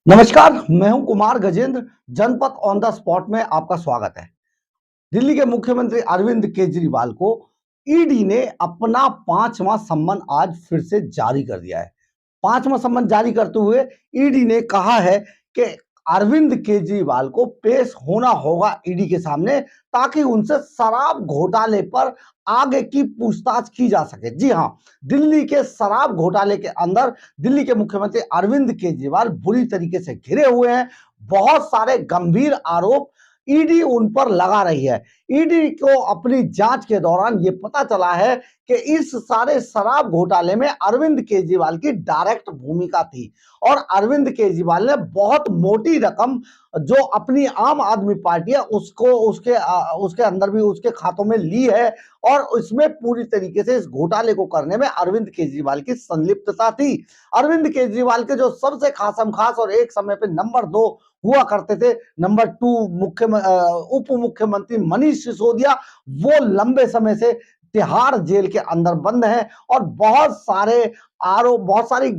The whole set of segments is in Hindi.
नमस्कार, मैं हूं कुमार गजेंद्र। जनपद ऑन द स्पॉट में आपका स्वागत है। दिल्ली के मुख्यमंत्री अरविंद केजरीवाल को ईडी ने अपना पांचवा सम्मन आज फिर से जारी कर दिया है। पांचवा सम्मन जारी करते हुए ईडी ने कहा है कि अरविंद केजरीवाल को पेश होना होगा ईडी के सामने, ताकि उनसे शराब घोटाले पर आगे की पूछताछ की जा सके। जी हां, दिल्ली के शराब घोटाले के अंदर दिल्ली के मुख्यमंत्री अरविंद केजरीवाल बुरी तरीके से घिरे हुए हैं। बहुत सारे गंभीर आरोप ईडी उन पर लगा रही है। ईडी को अपनी जांच के दौरान यह पता चला है कि इस सारे शराब घोटाले में अरविंद केजरीवाल की डायरेक्ट भूमिका थी और अरविंद केजरीवाल ने बहुत मोटी रकम जो अपनी आम आदमी पार्टी है उसको उसके अंदर भी उसके खातों में ली है और इसमें पूरी तरीके से इस घोटाले को करने में अरविंद केजरीवाल की संलिप्तता थी। अरविंद केजरीवाल के जो सबसे खासम खास और एक समय पे नंबर 2 हुआ करते थे, नंबर 2 उप मुख्यमंत्री मनीष सिसोदिया, वो लंबे समय से तिहाड़ जेल के अंदर बंद है और बहुत सारे आरोप, बहुत सारी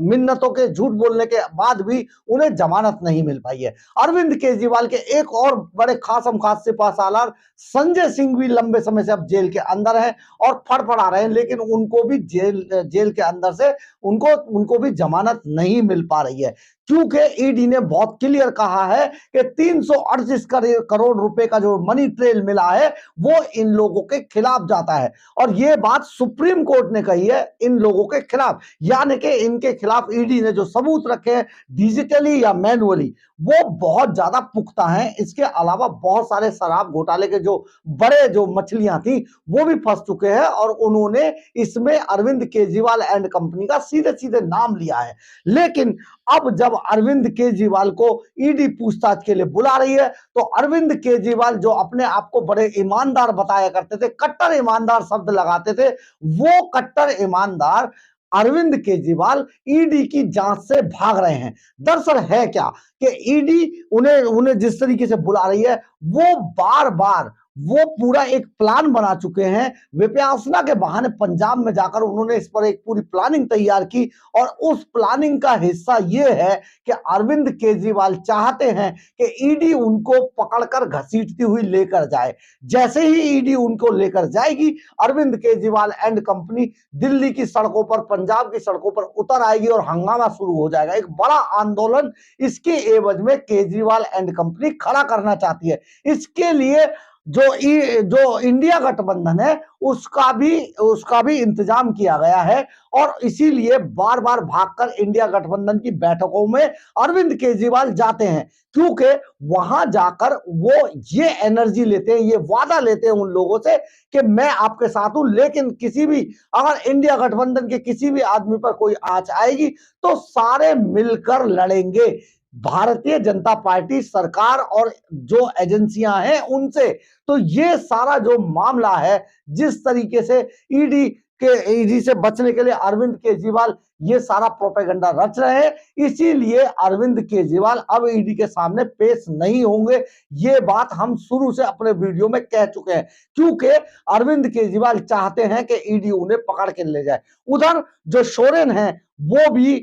मिन्नतों के झूठ बोलने के बाद भी उन्हें जमानत नहीं मिल पाई है। अरविंद केजरीवाल के एक और बड़े खासम खास सिपहसालार संजय सिंह भी लंबे समय से अब जेल के अंदर है और फड़फड़ा रहे हैं, लेकिन उनको भी जेल के अंदर से उनको भी जमानत नहीं मिल पा रही है, क्योंकि ईडी ने बहुत क्लियर कहा है कि 338 करोड़ रुपए का जो मनी ट्रेल मिला है वो इन लोगों के खिलाफ जाता है और ये बात सुप्रीम कोर्ट ने कही है इन लोगों के खिलाफ, यानी कि इनके खिलाफ ईडी ने जो सबूत रखे हैं डिजिटली या मैनुअली वो बहुत ज्यादा पुख्ता हैं। इसके अलावा बहुत सारे शराब घोटाले के जो बड़े जो मछलियां थी वो भी फंस चुके हैं और उन्होंने इसमें अरविंद केजरीवाल एंड कंपनी का सीधे सीधे नाम लिया है। लेकिन अब जब अरविंद केजरीवाल को ईडी पूछताछ के लिए बुला रही है तो अरविंद केजरीवाल जो अपने आप को बड़े ईमानदार बताया करते थे, कट्टर ईमानदार शब्द लगाते थे, वो कट्टर ईमानदार अरविंद केजरीवाल ईडी की जांच से भाग रहे हैं। दरअसल है क्या कि ईडी उन्हें उन्हें जिस तरीके से बुला रही है वो बार बार वो पूरा एक प्लान बना चुके हैं। विपासना के बहाने पंजाब में जाकर उन्होंने इस पर एक पूरी प्लानिंग तैयार की और उस प्लानिंग का हिस्सा ये है कि अरविंद केजरीवाल चाहते हैं कि ईडी उनको पकड़कर घसीटती हुई लेकर जाए। जैसे ही ईडी उनको लेकर जाएगी, अरविंद केजरीवाल एंड कंपनी दिल्ली की सड़कों पर, पंजाब की सड़कों पर उतर आएगी और हंगामा शुरू हो जाएगा। एक बड़ा आंदोलन इसके एवज में केजरीवाल एंड कंपनी खड़ा करना चाहती है। इसके लिए जो इंडिया गठबंधन है उसका भी इंतजाम किया गया है और इसीलिए बार बार भागकर इंडिया गठबंधन की बैठकों में अरविंद केजरीवाल जाते हैं, क्योंकि वहां जाकर वो ये एनर्जी लेते हैं, ये वादा लेते हैं उन लोगों से कि मैं आपके साथ हूं, लेकिन किसी भी अगर इंडिया गठबंधन के किसी भी आदमी पर कोई आंच आएगी तो सारे मिलकर लड़ेंगे। भारतीय जनता पार्टी सरकार और जो एजेंसियां हैं उनसे। तो ये सारा जो मामला है, जिस तरीके से ईडी से बचने के लिए अरविंद केजरीवाल ये सारा प्रोपेगेंडा रच रहे हैं, इसीलिए अरविंद केजरीवाल अब ईडी के सामने पेश नहीं होंगे। ये बात हम शुरू से अपने वीडियो में कह चुके हैं, क्योंकि अरविंद केजरीवाल चाहते हैं कि ईडी उन्हें पकड़ के ले जाए। उधर जो सोरेन है वो भी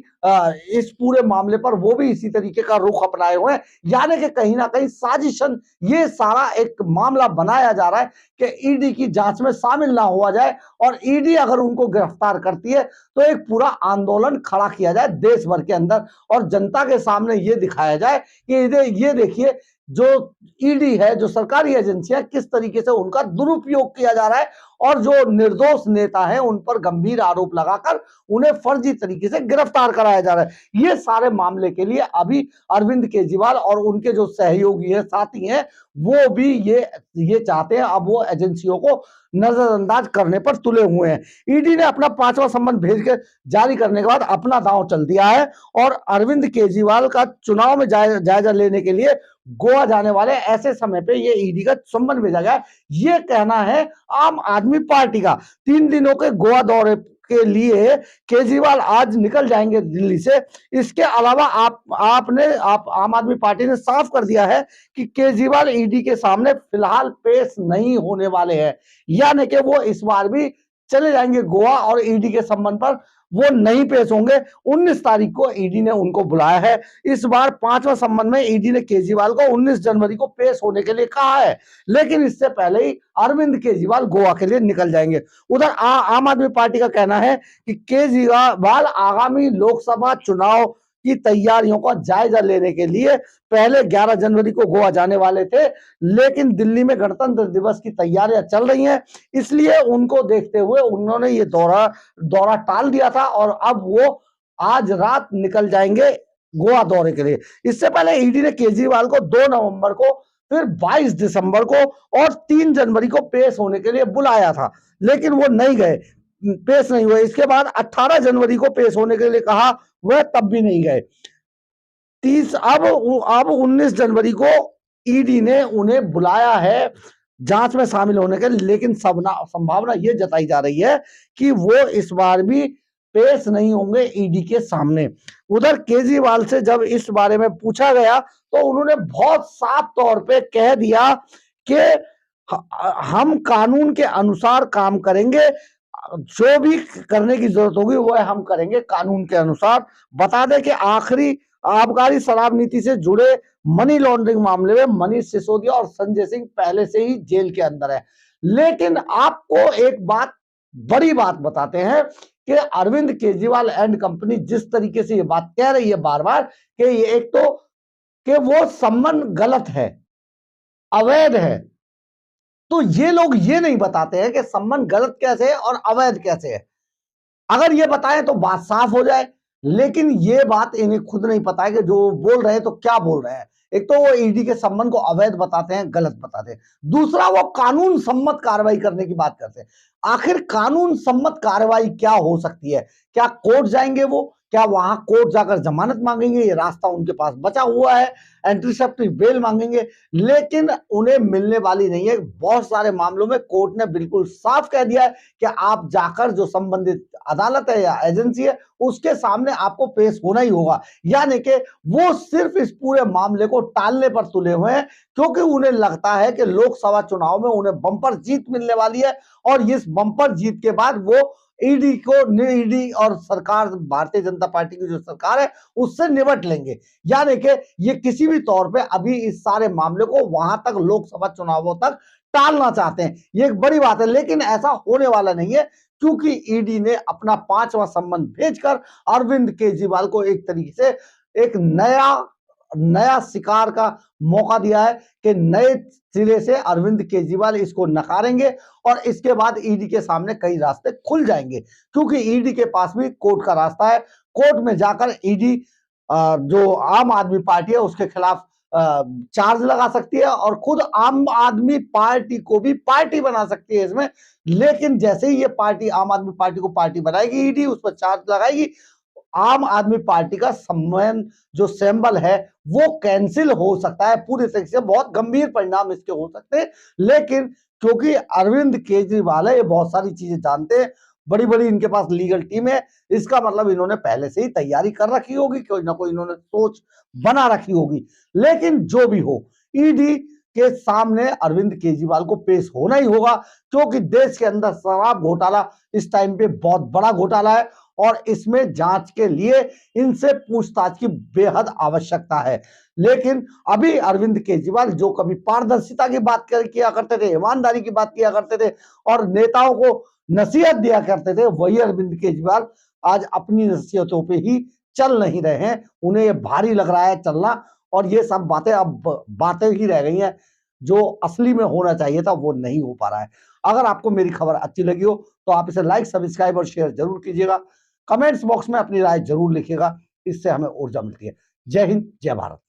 इस पूरे मामले पर वो भी इसी तरीके का रुख अपनाए हुए हैं, यानी कि कहीं ना कहीं साजिशन ये सारा एक मामला बनाया जा रहा है कि ईडी की जांच में शामिल ना हुआ जाए और ईडी अगर उनको गिरफ्तार करती है तो एक पूरा आंदोलन खड़ा किया जाए देश भर के अंदर और जनता के सामने ये दिखाया जाए कि ये देखिए जो ईडी है, जो सरकारी एजेंसियां, किस तरीके से उनका दुरुपयोग किया जा रहा है और जो निर्दोष नेता हैं उन पर गंभीर आरोप लगाकर उन्हें फर्जी तरीके से गिरफ्तार कराया जा रहा है। ये सारे मामले के लिए अभी अरविंद केजरीवाल और उनके जो सहयोगी हैं, साथी हैं, वो भी ये चाहते हैं, अब वो एजेंसियों को नजरअंदाज करने पर तुले हुए हैं। ईडी ने अपना पांचवा सम्मन भेज के जारी करने के बाद अपना दांव चल दिया है और अरविंद केजरीवाल का चुनाव में जायजा लेने के लिए गोवा जाने वाले ऐसे समय पे ये ईडी का सम्मन भेजा गया। ये कहना है आम आदमी पार्टी का। 3 दिनों के गोवा दौरे के लिए केजरीवाल आज निकल जाएंगे दिल्ली से। इसके अलावा आप आम आदमी पार्टी ने साफ कर दिया है कि केजरीवाल ईडी के सामने फिलहाल पेश नहीं होने वाले हैं, यानी कि वो इस बार भी चले जाएंगे गोवा और ईडी के संबंध पर वो नहीं पेश होंगे। 19 तारीख को ईडी ने उनको बुलाया है। इस बार 5वां संबंध में ईडी ने केजरीवाल को 19 जनवरी को पेश होने के लिए कहा है, लेकिन इससे पहले ही अरविंद केजरीवाल गोवा के लिए निकल जाएंगे। उधर आम आदमी पार्टी का कहना है कि केजरीवाल आगामी लोकसभा चुनाव की तैयारियों का जायजा लेने के लिए पहले 11 जनवरी को गोवा जाने वाले थे, लेकिन दिल्ली में गणतंत्र दिवस की तैयारियां चल रही हैं, इसलिए उनको देखते हुए उन्होंने ये दौरा टाल दिया था और अब वो आज रात निकल जाएंगे गोवा दौरे के लिए। इससे पहले ईडी ने केजरीवाल को 2 नवंबर को, फिर 22 दिसंबर को और 3 जनवरी को पेश होने के लिए बुलाया था, लेकिन वो नहीं गए, पेश नहीं हुए। इसके बाद 18 जनवरी को पेश होने के लिए कहा, वह तब भी नहीं गए। 30 अब 19 जनवरी को ईडी ने उन्हें बुलाया है जांच में शामिल होने के लिए, लेकिन संभावना यह जताई जा रही है कि वो इस बार भी पेश नहीं होंगे ईडी के सामने। उधर केजरीवाल से जब इस बारे में पूछा गया तो उन्होंने बहुत साफ तौर पे कह दिया कि हम कानून के अनुसार काम करेंगे, जो भी करने की जरूरत होगी वह हम करेंगे कानून के अनुसार। बता दें कि आखिरी आबकारी शराब नीति से जुड़े मनी लॉन्ड्रिंग मामले में मनीष सिसोदिया और संजय सिंह पहले से ही जेल के अंदर है। लेकिन आपको एक बड़ी बात बताते हैं कि अरविंद केजरीवाल एंड कंपनी जिस तरीके से ये बात कह रही है बार बार कि ये एक तो कि वो संबंध गलत है, अवैध है, तो ये लोग ये नहीं बताते हैं कि संबंध गलत कैसे है और अवैध कैसे है। अगर ये बताएं तो बात साफ हो जाए, लेकिन ये बात इन्हें खुद नहीं पता है कि जो बोल रहे हैं तो क्या बोल रहे हैं। एक तो वो ईडी के संबंध को अवैध बताते हैं, गलत बताते हैं, दूसरा वो कानून सम्मत कार्रवाई करने की बात करते हैं। आखिर कानून सम्मत कार्रवाई क्या हो सकती है? क्या कोर्ट जाएंगे वो? क्या वहां कोर्ट जाकर जमानत मांगेंगे? ये रास्ता उनके पास बचा हुआ है, एंटीसेप्टिव बेल मांगेंगे, लेकिन उन्हें मिलने वाली नहीं है। बहुत सारे मामलों में कोर्ट ने बिल्कुल साफ कह दिया है कि आप जाकर जो संबंधित अदालत है या एजेंसी है उसके सामने आपको पेश होना ही होगा। यानी कि वो सिर्फ इस पूरे मामले को टालने पर तुले हुए हैं, क्योंकि उन्हें लगता है कि लोकसभा चुनाव में उन्हें बम्पर जीत मिलने वाली है और इस बम्पर जीत के बाद वो ईडी और सरकार, भारतीय जनता पार्टी की जो सरकार है उससे निपट लेंगे। यानी कि ये किसी भी तौर पे अभी इस सारे मामले को वहां तक, लोकसभा चुनावों तक टालना चाहते हैं। ये एक बड़ी बात है, लेकिन ऐसा होने वाला नहीं है, क्योंकि ईडी ने अपना 5वां सम्मन भेजकर अरविंद केजरीवाल को एक तरीके से एक नया शिकार का मौका दिया है कि नए सिरे से अरविंद केजरीवाल इसको नकारेंगे और इसके बाद ईडी के सामने कई रास्ते खुल जाएंगे, क्योंकि ईडी के पास भी कोर्ट का रास्ता है। कोर्ट में जाकर ईडी जो आम आदमी पार्टी है उसके खिलाफ चार्ज लगा सकती है और खुद आम आदमी पार्टी को भी पार्टी बना सकती है इसमें। लेकिन जैसे ही ये पार्टी आम आदमी पार्टी को पार्टी बनाएगी ईडी, उस पर चार्ज लगाएगी, आम आदमी पार्टी का सम्मान जो सिंबल है वो कैंसिल हो सकता है पूरी तरीके से। बहुत गंभीर परिणाम इसके हो सकते हैं, लेकिन क्योंकि अरविंद केजरीवाल है, ये बहुत सारी चीजें जानते हैं, बड़ी बड़ी इनके पास लीगल टीम है, इसका मतलब इन्होंने पहले से ही तैयारी कर रखी होगी, कोई ना कोई इन्होंने सोच बना रखी होगी। लेकिन जो भी हो, ईडी के सामने अरविंद केजरीवाल को पेश होना ही होगा, क्योंकि देश के अंदर शराब घोटाला इस टाइम पे बहुत बड़ा घोटाला है और इसमें जांच के लिए इनसे पूछताछ की बेहद आवश्यकता है। लेकिन अभी अरविंद केजरीवाल जो कभी पारदर्शिता की बात किया करते थे, ईमानदारी की बात किया करते थे और नेताओं को नसीहत दिया करते थे, वही अरविंद केजरीवाल आज अपनी नसीहतों पे ही चल नहीं रहे हैं। उन्हें ये भारी लग रहा है चलना, और ये सब बातें अब बातें ही रह गई हैं, जो असली में होना चाहिए था वो नहीं हो पा रहा है। अगर आपको मेरी खबर अच्छी लगी हो तो आप इसे लाइक, सब्सक्राइब और शेयर जरूर कीजिएगा। कमेंट्स बॉक्स में अपनी राय जरूर लिखिएगा, इससे हमें ऊर्जा मिलती है। जय हिंद, जय भारत।